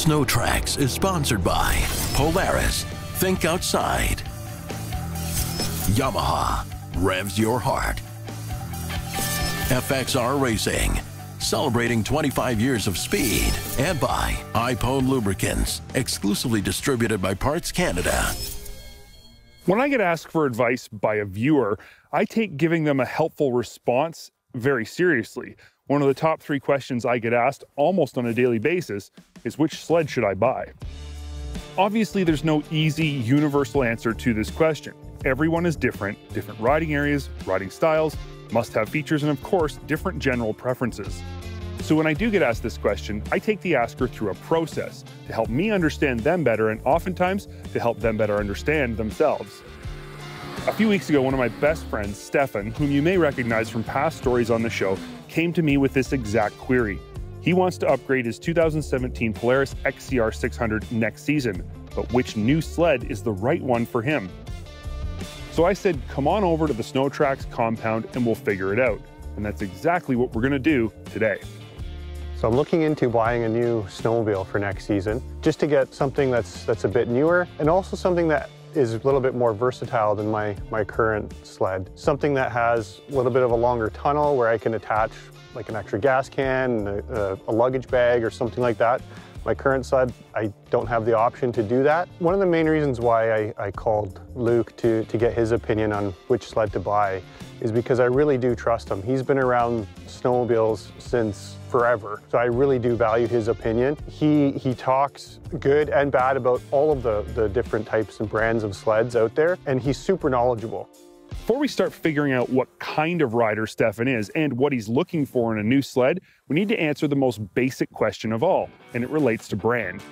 SnowTracks is sponsored by Polaris, Think Outside, Yamaha, revs your heart, FXR Racing, celebrating 25 years of speed, and by iPone Lubricants, exclusively distributed by Parts Canada. When I get asked for advice by a viewer, I take giving them a helpful response very seriously. One of the top 3 questions I get asked almost on a daily basis is, which sled should I buy? Obviously, there's no easy, universal answer to this question. Everyone is different riding areas, riding styles, must-have features, and of course, different general preferences. So when I do get asked this question, I take the asker through a process to help me understand them better and oftentimes to help them better understand themselves. A few weeks ago, one of my best friends, Stefan, whom you may recognize from past stories on the show, came to me with this exact query. He wants to upgrade his 2017 Polaris XCR 600 next season, but which new sled is the right one for him? So I said, come on over to the SnowTracks compound and we'll figure it out. And that's exactly what we're gonna do today. So I'm looking into buying a new snowmobile for next season, just to get something that's a bit newer and also something that is a little bit more versatile than my current sled. Something that has a little bit of a longer tunnel where I can attach like an extra gas can, a luggage bag or something like that. My current sled, I don't have the option to do that. One of the main reasons why I called Luke to get his opinion on which sled to buy is because I really do trust him. He's been around snowmobiles since forever, so I really do value his opinion. He talks good and bad about all of the different types and brands of sleds out there, and he's super knowledgeable. Before we start figuring out what kind of rider Stefan is and what he's looking for in a new sled, we need to answer the most basic question of all, and it relates to brand.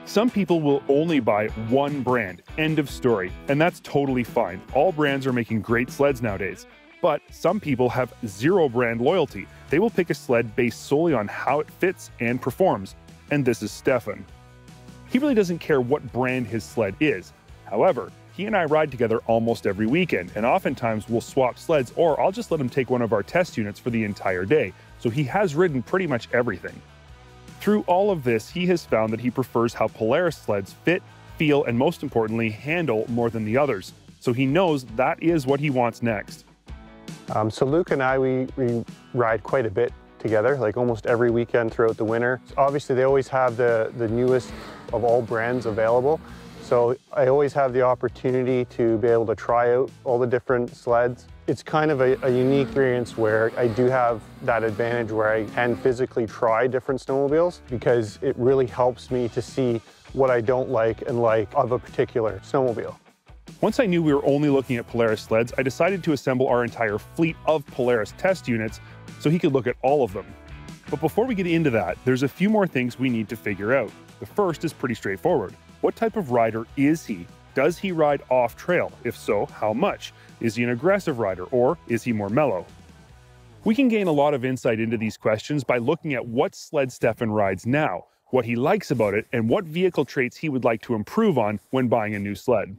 Some people will only buy one brand, end of story, and that's totally fine. All brands are making great sleds nowadays. But some people have zero brand loyalty. They will pick a sled based solely on how it fits and performs, and this is Stefan. He really doesn't care what brand his sled is. However, he and I ride together almost every weekend, and oftentimes we'll swap sleds, or I'll just let him take one of our test units for the entire day, so he has ridden pretty much everything. Through all of this, he has found that he prefers how Polaris sleds fit, feel, and most importantly, handle more than the others, so he knows that is what he wants next. So Luke and I, we ride quite a bit together, like almost every weekend throughout the winter. Obviously, they always have the newest of all brands available. So I always have the opportunity to be able to try out all the different sleds. It's kind of a unique experience where I do have that advantage where I can physically try different snowmobiles, because it really helps me to see what I don't like and like of a particular snowmobile. Once I knew we were only looking at Polaris sleds, I decided to assemble our entire fleet of Polaris test units so he could look at all of them. But before we get into that, there's a few more things we need to figure out. The first is pretty straightforward. What type of rider is he? Does he ride off-trail? If so, how much? Is he an aggressive rider, or is he more mellow? We can gain a lot of insight into these questions by looking at what sled Stefan rides now, what he likes about it, and what vehicle traits he would like to improve on when buying a new sled.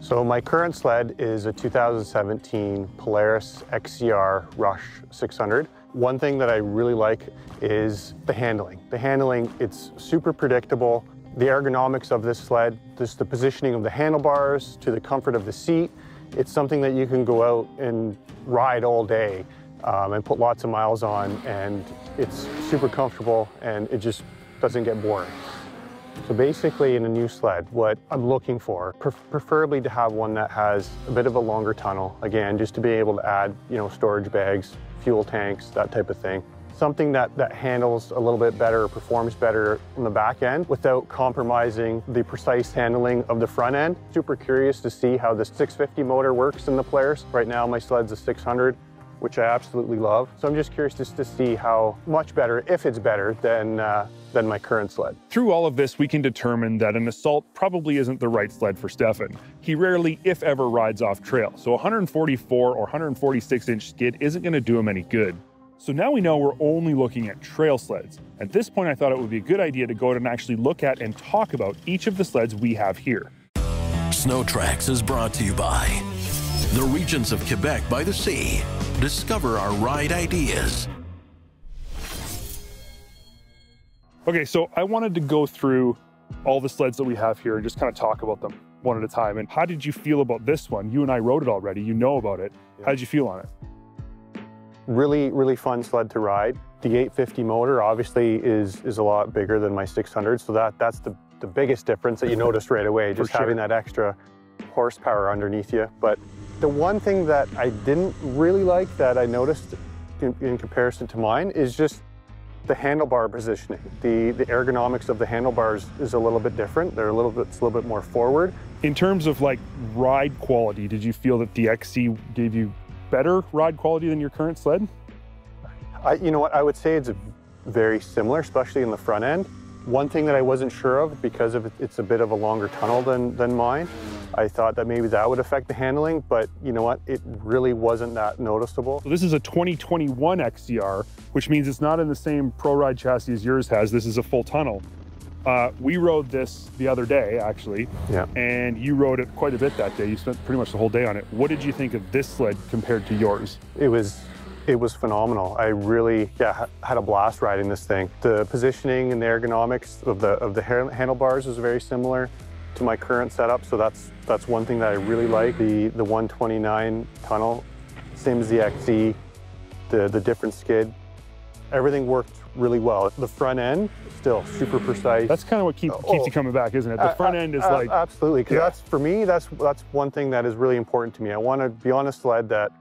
So my current sled is a 2017 Polaris XCR Rush 600. One thing that I really like is the handling. The handling, it's super predictable. The ergonomics of this sled, just the positioning of the handlebars to the comfort of the seat, it's something that you can go out and ride all day and put lots of miles on, and it's super comfortable and it just doesn't get boring. So basically in a new sled, what I'm looking for, preferably to have one that has a bit of a longer tunnel, again, just to be able to add, storage bags, fuel tanks, that type of thing. Something that handles a little bit better, performs better on the back end without compromising the precise handling of the front end. Super curious to see how the 650 motor works in the Polaris. Right now my sled's a 600, which I absolutely love. So I'm just curious just to see how much better, if it's better, than my current sled. Through all of this, we can determine that an Assault probably isn't the right sled for Stefan. He rarely, if ever, rides off trail, so a 144 or 146-inch skid isn't going to do him any good. So now we know we're only looking at trail sleds. At this point, I thought it would be a good idea to go out and actually look at and talk about each of the sleds we have here. SnowTracks is brought to you by the regions of Quebec by the sea. Discover our ride ideas. Okay, so I wanted to go through all the sleds that we have here and just kind of talk about them one at a time. And how did you feel about this one? You and I rode it already, you know about it. How did you feel on it? Really, really fun sled to ride. The 850 motor obviously is a lot bigger than my 600, so that's the biggest difference that you notice right away, just having that extra horsepower underneath you. But the one thing that I didn't really like that I noticed in comparison to mine is just the handlebar positioning. The ergonomics of the handlebars is a little bit different. They're it's a little bit more forward. In terms of like ride quality, did you feel that the XC gave you better ride quality than your current sled? You know what, I would say it's very similar, especially in the front end. One thing that I wasn't sure of, because it's a bit of a longer tunnel than mine, I thought that maybe that would affect the handling, but you know what, it really wasn't that noticeable. So this is a 2021 XCR, which means it's not in the same Pro Ride chassis as yours has. This is a full tunnel. We rode this the other day, actually, and you rode it quite a bit that day. You spent pretty much the whole day on it. What did you think of this sled compared to yours? It was phenomenal. I really, had a blast riding this thing. The positioning and the ergonomics of the handlebars is very similar to my current setup, so that's one thing that I really like. The 129 tunnel, same as the XC, the different skid, everything worked really well. The front end, still super precise. That's kind of what keeps you coming back, isn't it? The front end is like... Absolutely, because for me, that's one thing that is really important to me. I want to be on a sled that,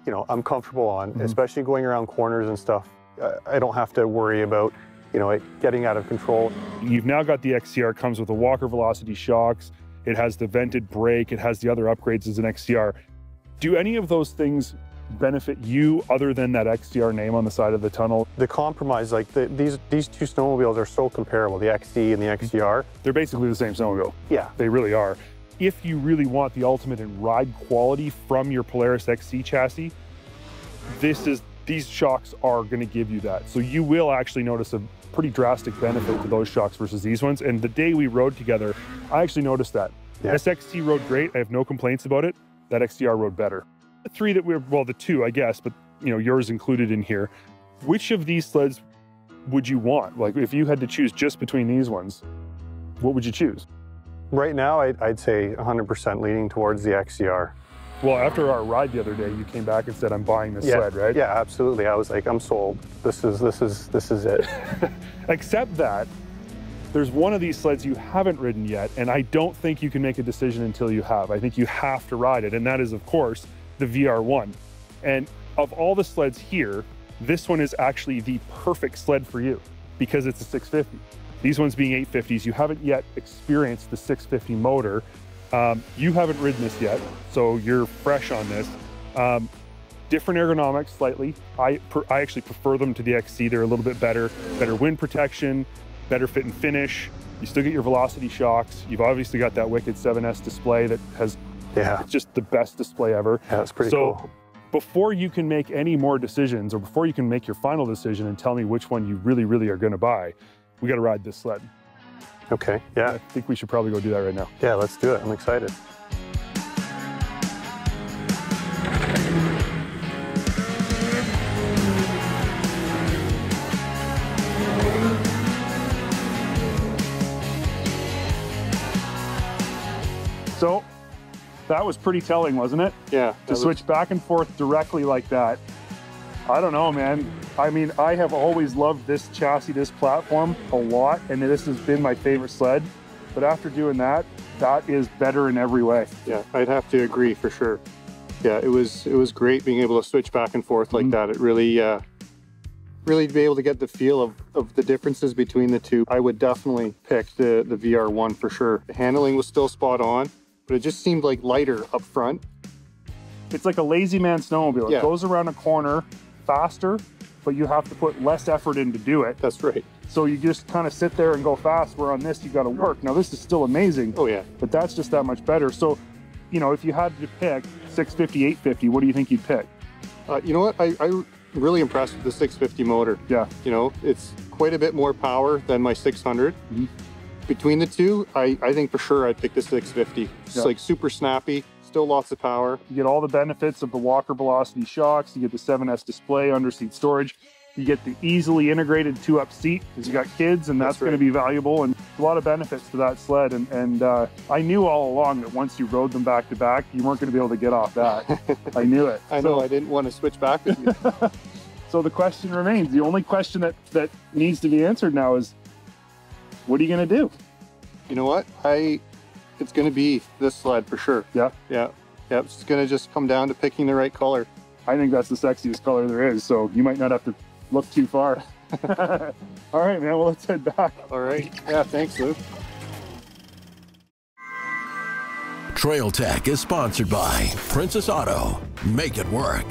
you know, I'm comfortable on, especially going around corners and stuff. I don't have to worry about, you know, it getting out of control. You've now got the XCR, comes with the Walker Velocity shocks. It has the vented brake. It has the other upgrades as an XCR. Do any of those things benefit you other than that XCR name on the side of the tunnel? The compromise, like these two snowmobiles are so comparable, the XC and the XCR. They're basically the same snowmobile. Yeah. They really are. If you really want the ultimate in ride quality from your Polaris XC chassis, these shocks are going to give you that. So you will actually notice a pretty drastic benefit to those shocks versus these ones. And the day we rode together, I actually noticed that. Yeah. This XC rode great. I have no complaints about it. That XCR rode better. The three that the two, I guess, but you know, yours included in here. Which of these sleds would you want? Like if you had to choose just between these ones, what would you choose? Right now, I'd say 100% leaning towards the XCR. Well, after our ride the other day, you came back and said, I'm buying this sled, right? Yeah, absolutely. I was like, I'm sold. This is it. Except that there's one of these sleds you haven't ridden yet, and I don't think you can make a decision until you have. I think you have to ride it, and that is, of course, the VR1. And of all the sleds here, this one is actually the perfect sled for you because it's a 650. These ones being 850s, you haven't yet experienced the 650 motor. You haven't ridden this yet, so you're fresh on this. Different ergonomics slightly. I actually prefer them to the XC. They're a little bit better wind protection, better fit and finish. You still get your Velocity shocks. You've obviously got that wicked 7S display that has it's just the best display ever. Yeah, that's pretty cool. So before you can make any more decisions, or before you can make your final decision and tell me which one you really, really are going to buy, we got to ride this sled. Okay, yeah. I think we should probably go do that right now. Yeah, let's do it. I'm excited. So that was pretty telling, wasn't it? Yeah. To switch back and forth directly like that. I don't know, man. I mean, I have always loved this chassis, this platform a lot, and this has been my favorite sled. But after doing that, that is better in every way. Yeah, I'd have to agree for sure. Yeah, it was great being able to switch back and forth like that. It really, really be able to get the feel of the differences between the two. I would definitely pick the VR1 for sure. The handling was still spot on, but it just seemed like lighter up front. It's like a lazy man snowmobile. Yeah. It goes around a corner faster, but you have to put less effort in to do it. That's right. So you just kind of sit there and go fast, where on this you got to work. Now this is still amazing. Oh yeah. But that's just that much better. So, you know, if you had to pick 650, 850, what do you think you'd pick? You know what? I'm really impressed with the 650 motor. Yeah. You know, it's quite a bit more power than my 600. Between the two, I think for sure I'd pick the 650. It's like super snappy, still lots of power. You get all the benefits of the Walker Velocity shocks. You get the 7S display, under seat storage. You get the easily integrated 2-up seat because you got kids, and that's going to be valuable, and a lot of benefits to that sled. And I knew all along that once you rode them back to back, you weren't going to be able to get off that. I knew it. I know. I didn't want to switch back with you. So the question remains. The only question that needs to be answered now is, what are you going to do? You know what? It's going to be this sled for sure. Yeah. Yeah. Yeah. It's going to just come down to picking the right color. I think that's the sexiest color there is, so you might not have to look too far. All right, man, well, let's head back. All right. Yeah, thanks, Luke. Trail Tech is sponsored by Princess Auto. Make it work.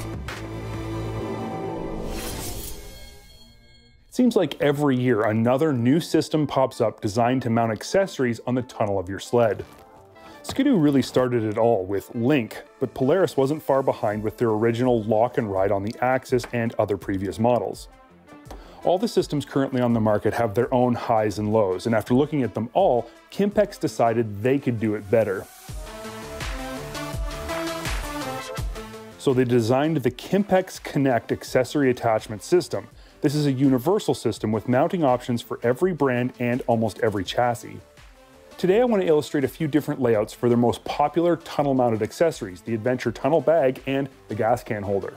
It seems like every year another new system pops up designed to mount accessories on the tunnel of your sled. Ski-Doo really started it all with Link, but Polaris wasn't far behind with their original lock and ride on the Axis and other previous models. All the systems currently on the market have their own highs and lows, and after looking at them all, Kympex decided they could do it better. So they designed the Kympex Connect accessory attachment system. This is a universal system with mounting options for every brand and almost every chassis. Today I want to illustrate a few different layouts for their most popular tunnel-mounted accessories, the Adventure Tunnel Bag and the gas can holder.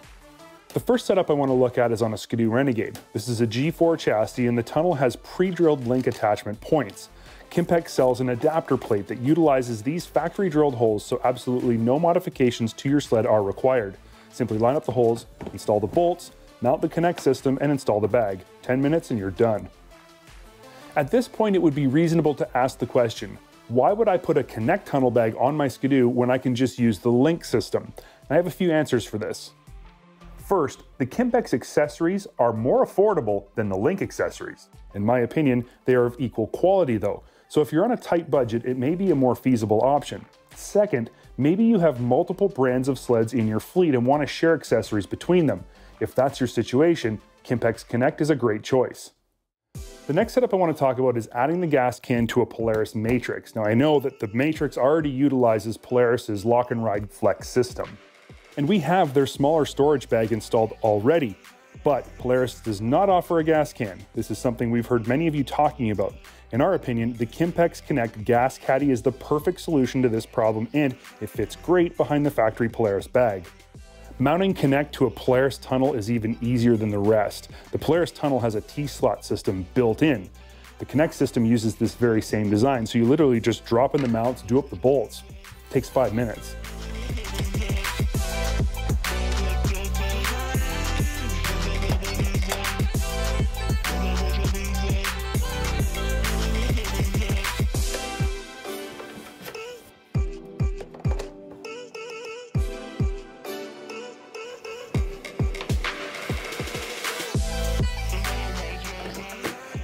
The first setup I want to look at is on a Ski-Doo Renegade. This is a G4 chassis and the tunnel has pre-drilled link attachment points. Kympex sells an adapter plate that utilizes these factory-drilled holes so absolutely no modifications to your sled are required. Simply line up the holes, install the bolts, mount the Connect system, and install the bag. 10 minutes and you're done. At this point, it would be reasonable to ask the question, why would I put a Connect tunnel bag on my Ski-Doo when I can just use the Link system? And I have a few answers for this. First, the Kympex accessories are more affordable than the Link accessories. In my opinion, they are of equal quality though, so if you're on a tight budget, it may be a more feasible option. Second, maybe you have multiple brands of sleds in your fleet and want to share accessories between them. If that's your situation, Kympex Connect is a great choice. The next setup I want to talk about is adding the gas can to a Polaris Matrix. Now I know that the Matrix already utilizes Polaris's Lock and Ride Flex system, and we have their smaller storage bag installed already, but Polaris does not offer a gas can. This is something we've heard many of you talking about. In our opinion, the Kympex Connect Gas Caddy is the perfect solution to this problem, and it fits great behind the factory Polaris bag. Mounting Connect to a Polaris tunnel is even easier than the rest. The Polaris tunnel has a T-slot system built in. The Connect system uses this very same design, so you literally just drop in the mounts, do up the bolts. It takes 5 minutes.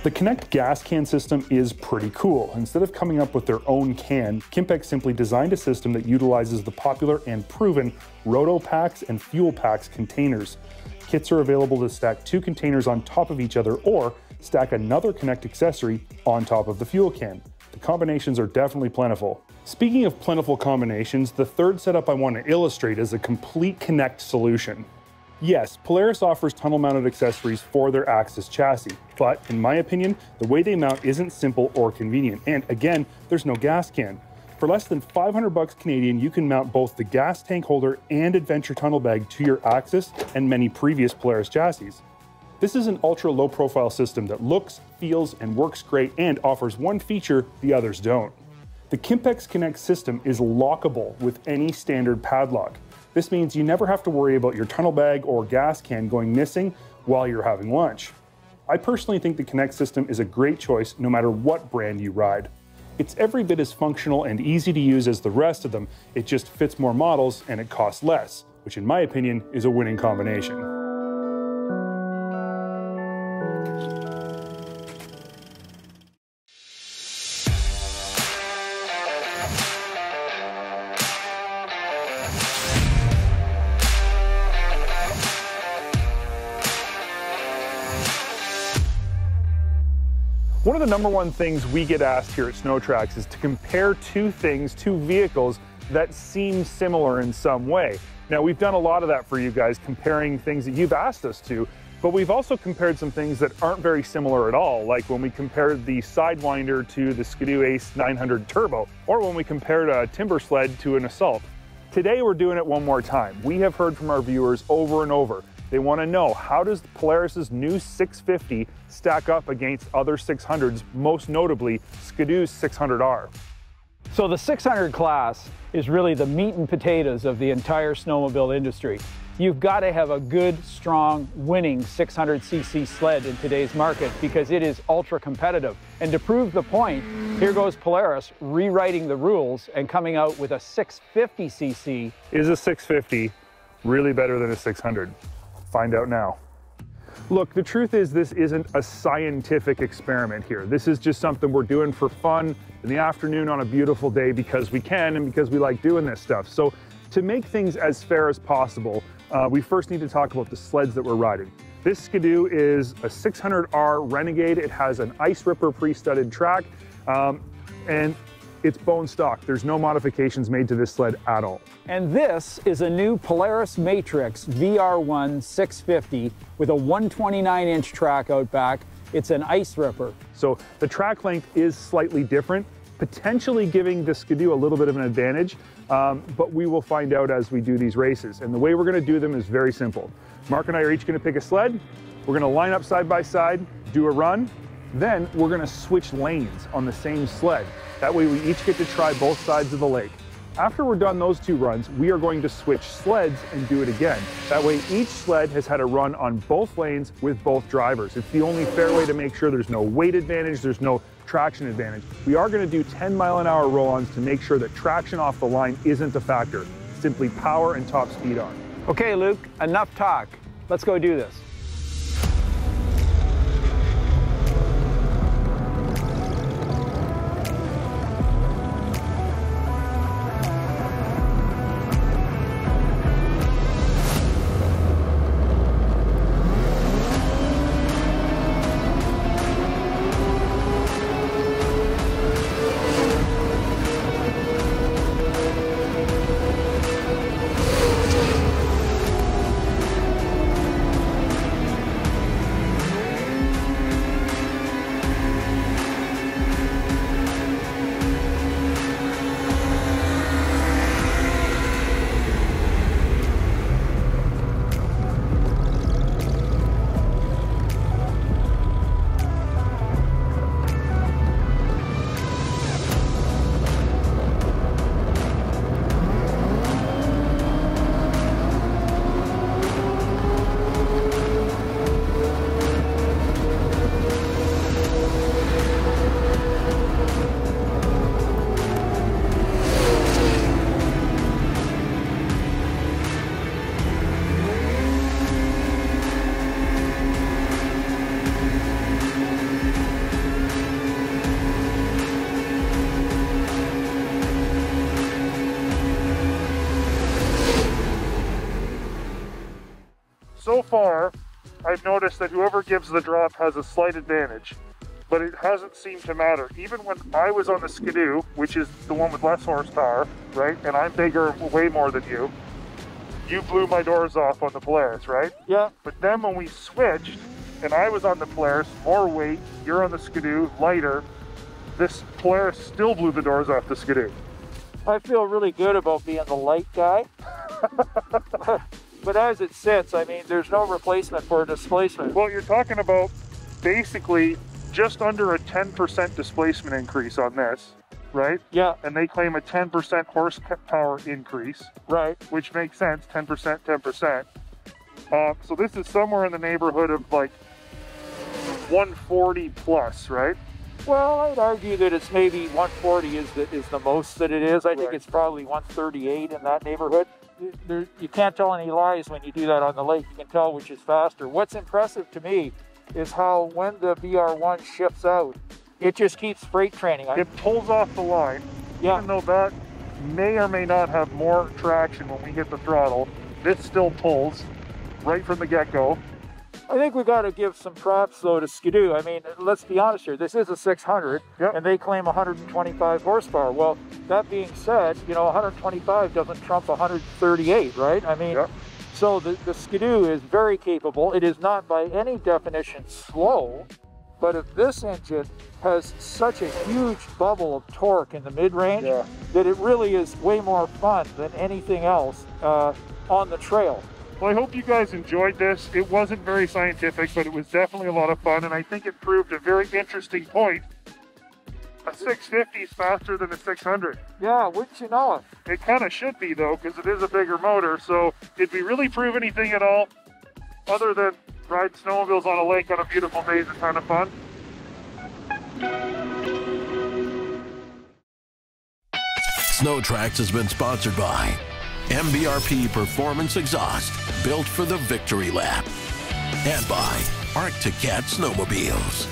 The Connect gas can system is pretty cool. Instead of coming up with their own can, Kympex simply designed a system that utilizes the popular and proven RotoPax and FuelPax containers. Kits are available to stack 2 containers on top of each other or stack another Connect accessory on top of the fuel can. The combinations are definitely plentiful. Speaking of plentiful combinations, the third setup I want to illustrate is a complete Connect solution. Yes, Polaris offers tunnel-mounted accessories for their Axis chassis, but in my opinion, the way they mount isn't simple or convenient, and again, there's no gas can. For less than 500 bucks Canadian, you can mount both the gas tank holder and Adventure tunnel bag to your Axis and many previous Polaris chassis. This is an ultra low profile system that looks, feels, and works great and offers one feature the others don't. The Kympex Connect system is lockable with any standard padlock. This means you never have to worry about your tunnel bag or gas can going missing while you're having lunch. I personally think the Connect system is a great choice no matter what brand you ride. It's every bit as functional and easy to use as the rest of them, it just fits more models and it costs less, which in my opinion is a winning combination. One of the number one things we get asked here at SnowTrax is to compare two vehicles that seem similar in some way. Now, we've done a lot of that for you guys, comparing things that you've asked us to, But we've also compared some things that aren't very similar at all, like when we compared the Sidewinder to the Ski-Doo Ace 900 Turbo, or when we compared a timber sled to an Assault. Today we're doing it one more time. We have heard from our viewers over and over. They want to know, how does Polaris's new 650 stack up against other 600s, most notably Ski-Doo's 600R? So the 600 class is really the meat and potatoes of the entire snowmobile industry. You've got to have a good, strong, winning 600cc sled in today's market because it is ultra competitive. And to prove the point, here goes Polaris rewriting the rules and coming out with a 650cc. Is a 650 really better than a 600? Find out now. Look, the truth is this isn't a scientific experiment here. This is just something we're doing for fun in the afternoon on a beautiful day because we can and because we like doing this stuff. So to make things as fair as possible, we first need to talk about the sleds that we're riding. This Ski-Doo is a 600R Renegade. It has an Ice Ripper pre-studded track, and it's bone stock. There's no modifications made to this sled at all. And this is a new Polaris Matrix VR1 650 with a 129-inch track out back. It's an Ice Ripper. So the track length is slightly different, potentially giving the Ski-Doo a little bit of an advantage, but we will find out as we do these races. And the way we're gonna do them is very simple. Mark and I are each gonna pick a sled, we're gonna line up side by side, do a run, then we're gonna switch lanes on the same sled. That way we each get to try both sides of the lake. After we're done those two runs, we are going to switch sleds and do it again. That way each sled has had a run on both lanes with both drivers. It's the only fair way to make sure there's no weight advantage, there's no traction advantage. We are going to do 10-mile-an-hour roll-ons to make sure that traction off the line isn't a factor. Simply power and top speed on. Okay, Luke, enough talk. Let's go do this. So far, I've noticed that whoever gives the drop has a slight advantage, but it hasn't seemed to matter. Even when I was on the Ski-Doo, which is the one with less horsepower, right? And I'm bigger way more than you. You blew my doors off on the Polaris, right? Yeah. But then when we switched, and I was on the Polaris, more weight, you're on the Ski-Doo, lighter, this Polaris still blew the doors off the Ski-Doo. I feel really good about being the light guy. But as it sits, I mean, there's no replacement for displacement. Well, you're talking about basically just under a 10% displacement increase on this, right? Yeah. And they claim a 10% horsepower increase. Right. Which makes sense, 10%, 10%. So this is somewhere in the neighborhood of like 140 plus, right? Well, I'd argue that it's maybe 140 is the most that it is. I think Right. it's probably 138 in that neighborhood. You can't tell any lies when you do that on the lake. You can tell which is faster. What's impressive to me is how when the VR1 ships out, it just keeps freight training. It pulls off the line, Yeah. even though that may or may not have more traction when we hit the throttle. This still pulls right from the get-go. I think we got to give some props though to Ski-Doo. I mean, let's be honest here. This is a 600, Yep. and they claim 125 horsepower. Well, that being said, you know, 125 doesn't trump 138, right? I mean, Yep. So the Ski-Doo is very capable. It is not by any definition slow, but if this engine has such a huge bubble of torque in the mid-range that it really is way more fun than anything else on the trail. Well, I hope you guys enjoyed this. It wasn't very scientific, but it was definitely a lot of fun, and I think it proved a very interesting point. A 650 is faster than a 600. Yeah, wouldn't you know it? It kind of should be, though, because it is a bigger motor. So did we really prove anything at all other than ride snowmobiles on a lake on a beautiful day is a ton of fun? SnowTracks has been sponsored by MBRP Performance Exhaust, built for the victory lap, and by Arctic Cat Snowmobiles.